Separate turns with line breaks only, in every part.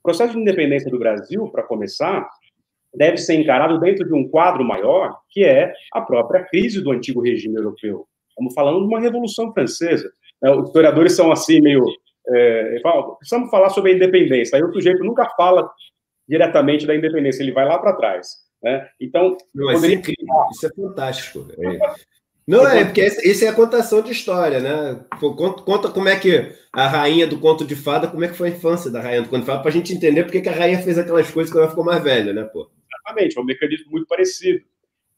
processo de independência do Brasil, para começar, deve ser encarado dentro de um quadro maior, que é a própria crise do antigo regime europeu. Estamos falando de uma Revolução Francesa. Os historiadores são assim, meio... falam, precisamos falar sobre a independência. Aí o sujeito nunca fala diretamente da independência, ele vai lá para trás. Né? Então...
Não, isso é incrível, isso é fantástico. Não, porque essa é a contação de história, né? Conta como é que a rainha do conto de fada, como é que foi a infância da rainha do conto de fada, para a gente entender porque que a rainha fez aquelas coisas quando ela ficou mais velha, né, pô?
Exatamente, é um mecanismo muito parecido.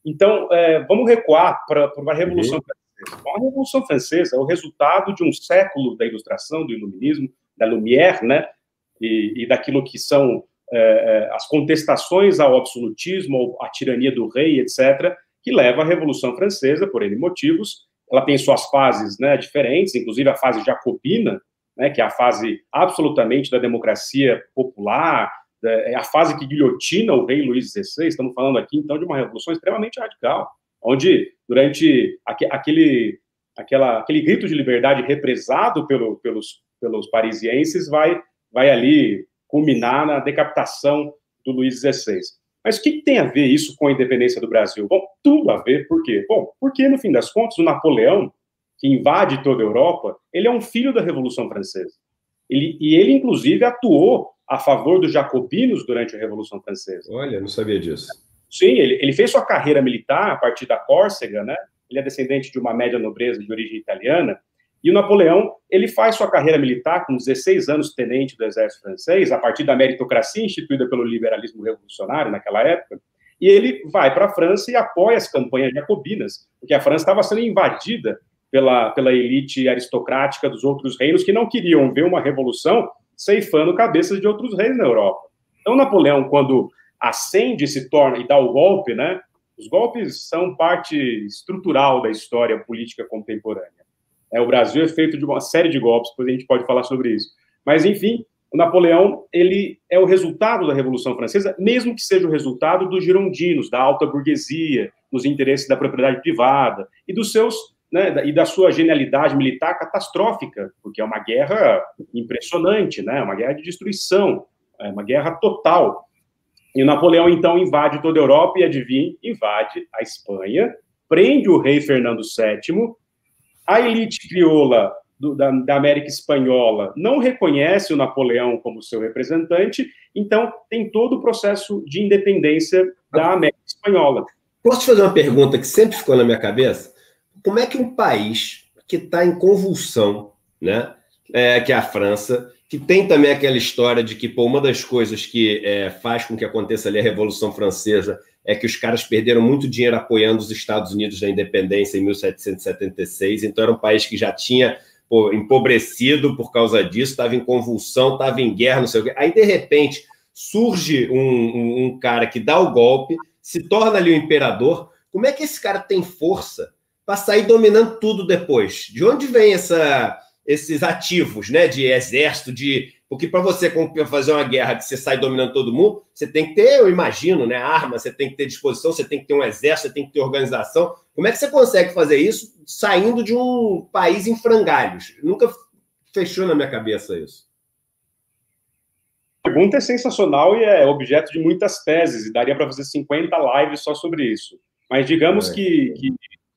Então, vamos recuar para a Revolução Francesa. Bom, a Revolução Francesa é o resultado de um século da Ilustração, do Iluminismo, da Lumière, né? E daquilo que são as contestações ao absolutismo, à tirania do rei, etc., que leva à Revolução Francesa, por N motivos. Ela tem suas fases, né, diferentes, inclusive a fase jacobina, né, que é a fase absolutamente da democracia popular, é a fase que guilhotina o rei Luís XVI. Estamos falando aqui, então, de uma revolução extremamente radical, onde, durante aquele grito de liberdade represado pelos parisienses, vai ali culminar na decapitação do Luís XVI. Mas o que tem a ver isso com a independência do Brasil? Bom, tudo a ver. Por quê? Bom, porque, no fim das contas, o Napoleão, que invade toda a Europa, ele é um filho da Revolução Francesa. Ele, inclusive, atuou a favor dos jacobinos durante a Revolução Francesa.
Olha, não sabia disso.
Sim, ele fez sua carreira militar a partir da Córcega, né? Ele é descendente de uma média nobreza de origem italiana. E o Napoleão, ele faz sua carreira militar com 16 anos tenente do exército francês, a partir da meritocracia instituída pelo liberalismo revolucionário naquela época, e ele vai para a França e apoia as campanhas jacobinas, porque a França estava sendo invadida pela elite aristocrática dos outros reinos que não queriam ver uma revolução ceifando cabeças de outros reis na Europa. Então, Napoleão, quando ascende, se torna e dá o golpe, né? Os golpes são parte estrutural da história política contemporânea. O Brasil é feito de uma série de golpes, depois a gente pode falar sobre isso. Mas, enfim, o Napoleão, ele é o resultado da Revolução Francesa, mesmo que seja o resultado dos girondinos, da alta burguesia, dos interesses da propriedade privada e dos seus, né, e da sua genialidade militar catastrófica, porque é uma guerra impressionante, né, uma guerra de destruição, uma guerra total. E o Napoleão, então, invade toda a Europa e, adivinhe, invade a Espanha, prende o rei Fernando VII. A elite crioula da América Espanhola não reconhece o Napoleão como seu representante, então tem todo o processo de independência da América Espanhola.
Posso te fazer uma pergunta que sempre ficou na minha cabeça? Como é que um país que está em convulsão, né, que é a França, que tem também aquela história de que, pô, uma das coisas que faz com que aconteça ali a Revolução Francesa é que os caras perderam muito dinheiro apoiando os Estados Unidos na independência em 1776, então era um país que já tinha empobrecido por causa disso, estava em convulsão, estava em guerra, não sei o quê. Aí, de repente, surge um cara que dá o golpe, se torna ali o imperador. Como é que esse cara tem força para sair dominando tudo depois? De onde vem esses ativos, né, de exército, porque para você fazer uma guerra que você sai dominando todo mundo, você tem que ter, eu imagino, né, arma, você tem que ter disposição, você tem que ter um exército, você tem que ter organização. Como é que você consegue fazer isso saindo de um país em frangalhos? Nunca fechou na minha cabeça isso.
A pergunta é sensacional e é objeto de muitas teses, e daria para fazer 50 lives só sobre isso. Mas digamos que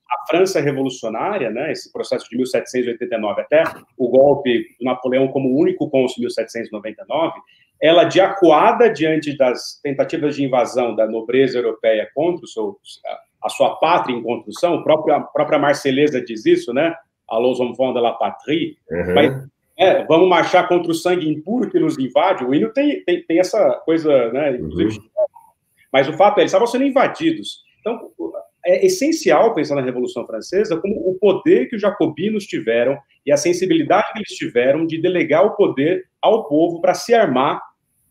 a França revolucionária, né, esse processo de 1789 até o golpe do Napoleão como único cônsul em 1799, ela, de acuada diante das tentativas de invasão da nobreza europeia contra a sua pátria em construção, a própria Marselhesa diz isso, né, Allons enfants de la patrie, mas vamos marchar contra o sangue impuro que nos invade. O hino tem essa coisa, né, inclusive, mas o fato é, eles estavam sendo invadidos. Então, é essencial pensar na Revolução Francesa como o poder que os jacobinos tiveram e a sensibilidade que eles tiveram de delegar o poder ao povo para se armar,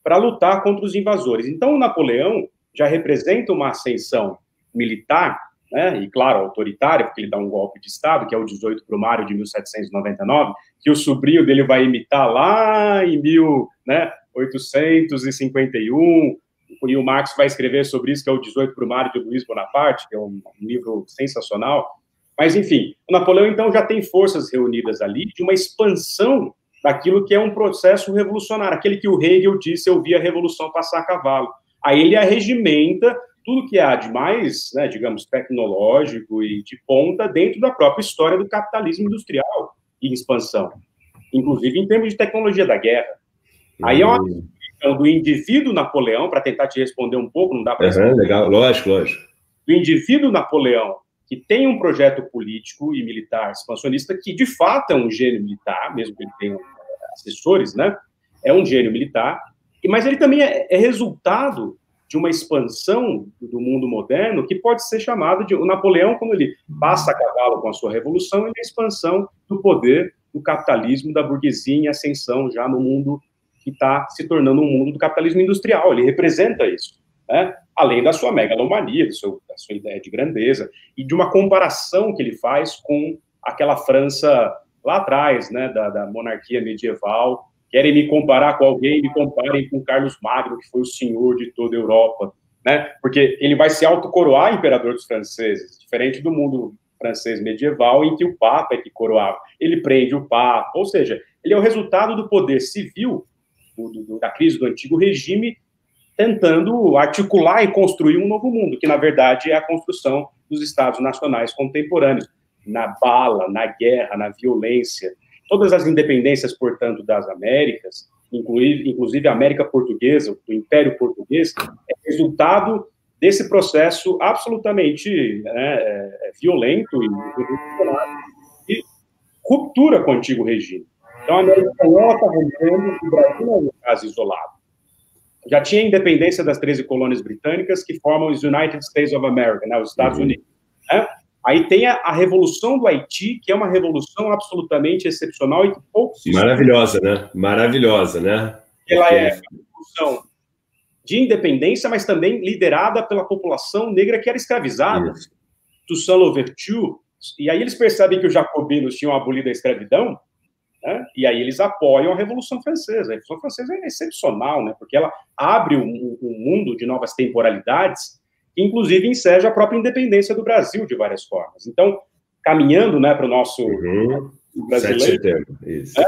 para lutar contra os invasores. Então, o Napoleão já representa uma ascensão militar, né, e, claro, autoritária, porque ele dá um golpe de Estado, que é o 18 Brumário de 1799, que o sobrinho dele vai imitar lá em 1851, e o Marx vai escrever sobre isso, que é o 18 Brumário de Luís Bonaparte, que é um livro sensacional. Mas, enfim, o Napoleão, então, já tem forças reunidas ali de uma expansão daquilo que é um processo revolucionário, aquele que o Hegel disse: eu vi a revolução passar a cavalo. Aí ele arregimenta tudo que há de mais, né, digamos, tecnológico e de ponta dentro da própria história do capitalismo industrial em expansão, inclusive em termos de tecnologia da guerra. Aí é uma questão do indivíduo Napoleão, para tentar te responder um pouco, não dá para responder.
Legal, lógico.
Do indivíduo Napoleão, que tem um projeto político e militar expansionista, que de fato é um gênio militar, mesmo que ele tenha assessores, né? É um gênio militar, mas ele também é resultado de uma expansão do mundo moderno que pode ser chamada de... O Napoleão, quando ele passa a cavalo com a sua revolução, ele é a expansão do poder do capitalismo, da burguesia em ascensão já no mundo que está se tornando um mundo do capitalismo industrial. Ele representa isso, né? Além da sua megalomania, da sua ideia de grandeza, e de uma comparação que ele faz com aquela França lá atrás, né, da monarquia medieval. Querem me comparar com alguém, me comparem com Carlos Magno, que foi o senhor de toda a Europa, né? Porque ele vai se autocoroar imperador dos franceses, diferente do mundo francês medieval, em que o Papa é que coroava. Ele prende o Papa, ou seja, ele é o resultado do poder civil, da crise do antigo regime, tentando articular e construir um novo mundo, que, na verdade, é a construção dos Estados nacionais contemporâneos, na bala, na guerra, na violência. Todas as independências, portanto, das Américas, inclusive a América Portuguesa, do Império Português, é resultado desse processo absolutamente, né, violento e revolucionário de ruptura com o antigo regime. Então, a América Espanhola está rompendo, o Brasil não é um caso isolado. Já tinha a independência das 13 colônias britânicas que formam os United States of America, né, os Estados Unidos. Né? Aí tem a Revolução do Haiti, que é uma revolução absolutamente excepcional e que poucos...
Maravilhosa, né? Maravilhosa, né?
Ela é uma revolução de independência, mas também liderada pela população negra que era escravizada. Toussaint Louverture. E aí eles percebem que os jacobinos tinham abolido a escravidão, né? E aí eles apoiam a Revolução Francesa. A Revolução Francesa é excepcional, né? Porque ela abre um mundo de novas temporalidades, que inclusive enseja a própria independência do Brasil de várias formas. Então, caminhando, né, para o nosso brasileiro, 7 de setembro, isso.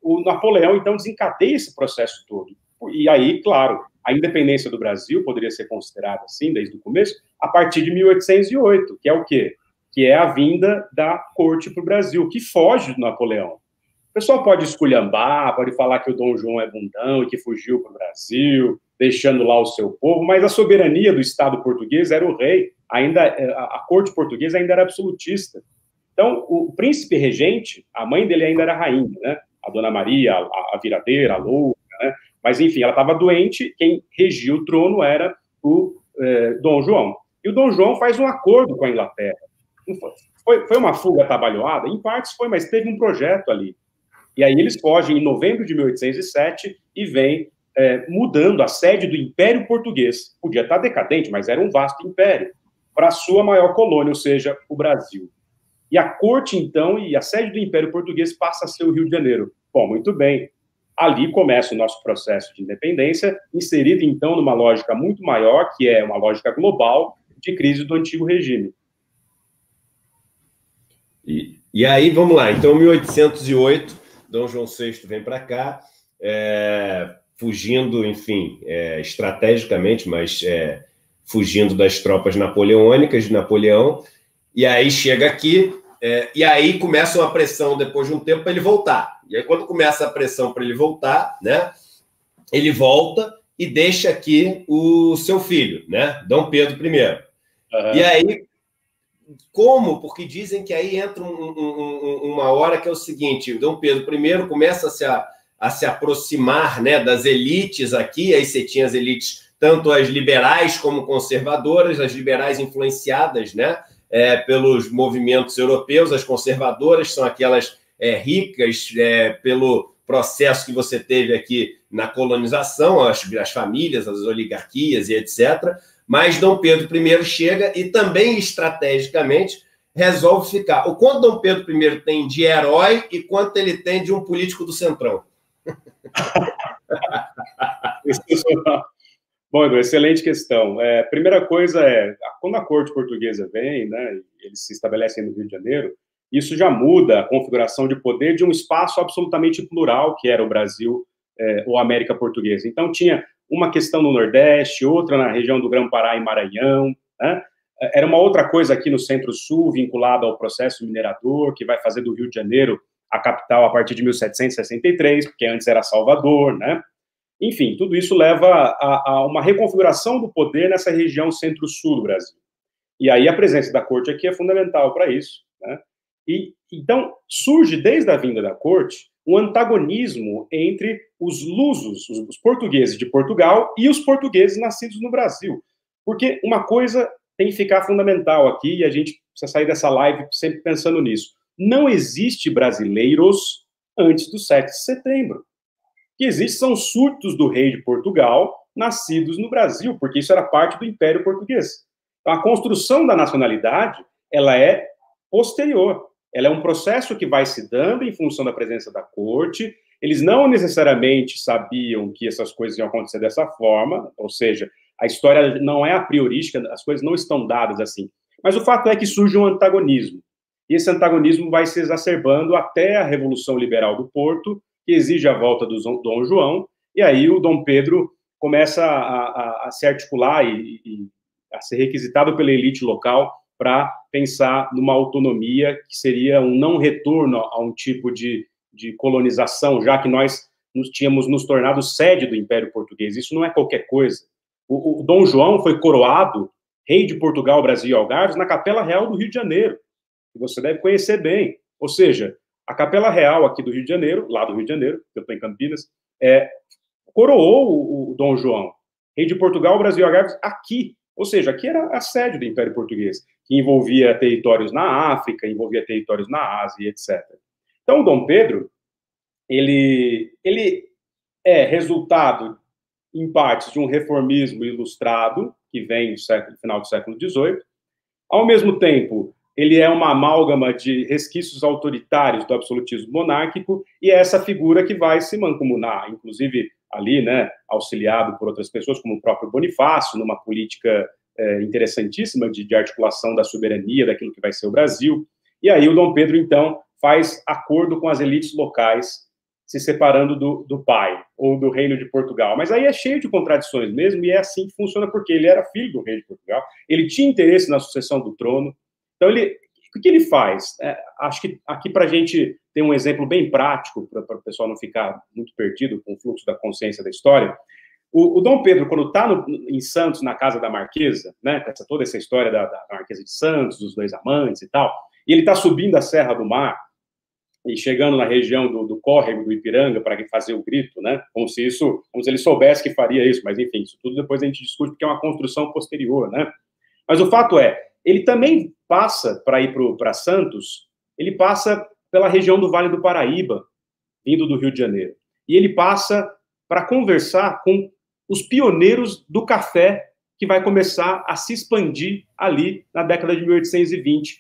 O Napoleão, então, desencadeia esse processo todo. E aí, claro, a independência do Brasil poderia ser considerada assim, desde o começo, a partir de 1808, que é o quê? Que é a vinda da corte para o Brasil, que foge do Napoleão. O pessoal pode esculhambar, pode falar que o Dom João é bundão e que fugiu para o Brasil, deixando lá o seu povo, mas a soberania do Estado português era o rei, ainda a corte portuguesa ainda era absolutista. Então, o príncipe regente, a mãe dele ainda era rainha, né? A Dona Maria, a viradeira, a louca, né? Mas, enfim, ela estava doente, quem regia o trono era o Dom João. E o Dom João faz um acordo com a Inglaterra. Foi uma fuga atabalhoada? Em partes foi, mas teve um projeto ali. E aí eles fogem em novembro de 1807 e vêm mudando a sede do Império Português. Podia estar decadente, mas era um vasto império, para a sua maior colônia, ou seja, o Brasil. E a corte, então, e a sede do Império Português passa a ser o Rio de Janeiro. Bom, muito bem. Ali começa o nosso processo de independência, inserido, então, numa lógica muito maior, que é uma lógica global de crise do antigo regime.
E aí, vamos lá. Então, 1808, Dom João VI vem para cá, fugindo, enfim, estrategicamente, mas fugindo das tropas napoleônicas de Napoleão, e aí chega aqui, e aí começa uma pressão, depois de um tempo, para ele voltar. E aí, quando começa a pressão para ele voltar, né, ele volta e deixa aqui o seu filho, né, Dom Pedro I. Uhum. E aí, como? Porque dizem que aí entra uma hora que é o seguinte, Dom Pedro I começa a se aproximar, né, das elites aqui, aí você tinha as elites, tanto as liberais como conservadoras, as liberais influenciadas, né, pelos movimentos europeus, as conservadoras são aquelas ricas pelo processo que você teve aqui na colonização, as famílias, as oligarquias e etc., mas Dom Pedro I chega e também, estrategicamente, resolve ficar. O quanto Dom Pedro I tem de herói e quanto ele tem de um político do Centrão?
Bom, Edu, excelente questão. Primeira coisa quando a corte portuguesa vem, né, eles se estabelecem no Rio de Janeiro, isso já muda a configuração de poder de um espaço absolutamente plural, que era o Brasil ou a América Portuguesa. Então, tinha uma questão no Nordeste, outra na região do Grão-Pará e Maranhão, né? Era uma outra coisa aqui no Centro-Sul, vinculada ao processo minerador, que vai fazer do Rio de Janeiro a capital a partir de 1763, porque antes era Salvador, né? Enfim, tudo isso leva a uma reconfiguração do poder nessa região Centro-Sul do Brasil. E aí a presença da corte aqui é fundamental para isso, né? E então surge desde a vinda da corte um antagonismo entre os lusos, os portugueses de Portugal e os portugueses nascidos no Brasil. Porque uma coisa tem que ficar fundamental aqui, e a gente precisa sair dessa live sempre pensando nisso. Não existe brasileiros antes do 7 de setembro. O que existe são surtos do rei de Portugal nascidos no Brasil, porque isso era parte do Império Português. Então, a construção da nacionalidade, ela é posterior. Ela é um processo que vai se dando em função da presença da corte. Eles não necessariamente sabiam que essas coisas iam acontecer dessa forma, ou seja, a história não é a priorística, as coisas não estão dadas assim. Mas o fato é que surge um antagonismo. E esse antagonismo vai se exacerbando até a Revolução Liberal do Porto, que exige a volta do Dom João, e aí o Dom Pedro começa a se articular e a ser requisitado pela elite local para pensar numa autonomia que seria um não retorno a um tipo de colonização, já que nós tínhamos nos tornado sede do Império Português. Isso não é qualquer coisa. O Dom João foi coroado rei de Portugal, Brasil e Algarves na Capela Real do Rio de Janeiro, que você deve conhecer bem. Ou seja, a Capela Real aqui do Rio de Janeiro, lá do Rio de Janeiro, eu estou em Campinas, coroou o Dom João, rei de Portugal, Brasil e Algarves, aqui. Ou seja, aqui era a sede do Império Português, que envolvia territórios na África, envolvia territórios na Ásia, etc. Então, o Dom Pedro, ele é resultado, em partes, de um reformismo ilustrado, que vem no final do século XVIII. Ao mesmo tempo, ele é uma amálgama de resquícios autoritários do absolutismo monárquico, e é essa figura que vai se mancomunar, inclusive ali, né, auxiliado por outras pessoas, como o próprio Bonifácio, numa política interessantíssima de articulação da soberania, daquilo que vai ser o Brasil. E aí o Dom Pedro, então, faz acordo com as elites locais, se separando do pai, ou do reino de Portugal. Mas aí é cheio de contradições mesmo, e é assim que funciona, porque ele era filho do rei de Portugal, ele tinha interesse na sucessão do trono. Então, o que ele faz? Acho que aqui, para a gente ter um exemplo bem prático, para o pessoal não ficar muito perdido com o fluxo da consciência da história, o Dom Pedro, quando está em Santos, na casa da Marquesa, né, toda essa história da Marquesa de Santos, dos dois amantes e tal, e ele está subindo a Serra do Mar, e chegando na região do córrego do Ipiranga para fazer o grito, né, como se ele soubesse que faria isso, mas enfim, isso tudo depois a gente discute, porque é uma construção posterior, né. Mas o fato é, ele também passa, para ir para Santos, ele passa pela região do Vale do Paraíba, vindo do Rio de Janeiro. E ele passa para conversar com os pioneiros do café, que vai começar a se expandir ali na década de 1820,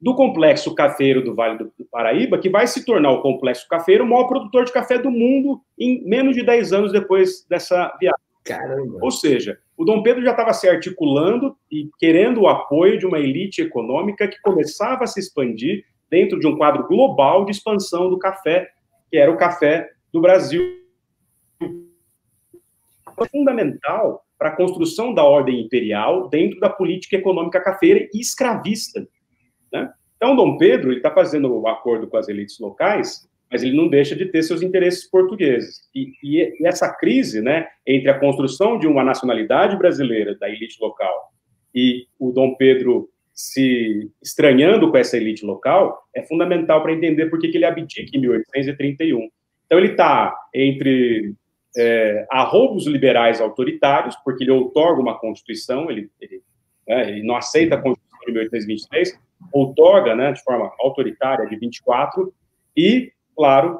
do complexo cafeiro do Vale do Paraíba, que vai se tornar o complexo cafeiro o maior produtor de café do mundo em menos de 10 anos depois dessa viagem.
Caramba.
Ou seja, o Dom Pedro já estava se articulando e querendo o apoio de uma elite econômica que começava a se expandir dentro de um quadro global de expansão do café, que era o café do Brasil. É fundamental para a construção da ordem imperial dentro da política econômica cafeira e escravista, né? Então, Dom Pedro está fazendo o acordo com as elites locais, mas ele não deixa de ter seus interesses portugueses. E essa crise, né, entre a construção de uma nacionalidade brasileira da elite local e o Dom Pedro se estranhando com essa elite local, é fundamental para entender por que ele abdica em 1831. Então, ele está entre arroubos liberais autoritários, porque ele outorga uma Constituição, ele não aceita a Constituição de 1823, outorga, né, de forma autoritária, de 24, e, claro,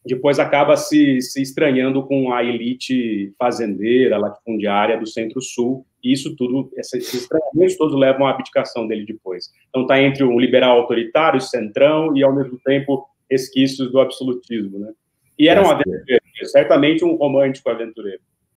depois acaba se estranhando com a elite fazendeira, latifundiária do Centro-Sul, e isso tudo, esses estranhamentos todos levam à abdicação dele depois. Então está entre um liberal autoritário, centrão, e ao mesmo tempo resquícios do absolutismo, né? E era um aventureiro, certamente um romântico aventureiro.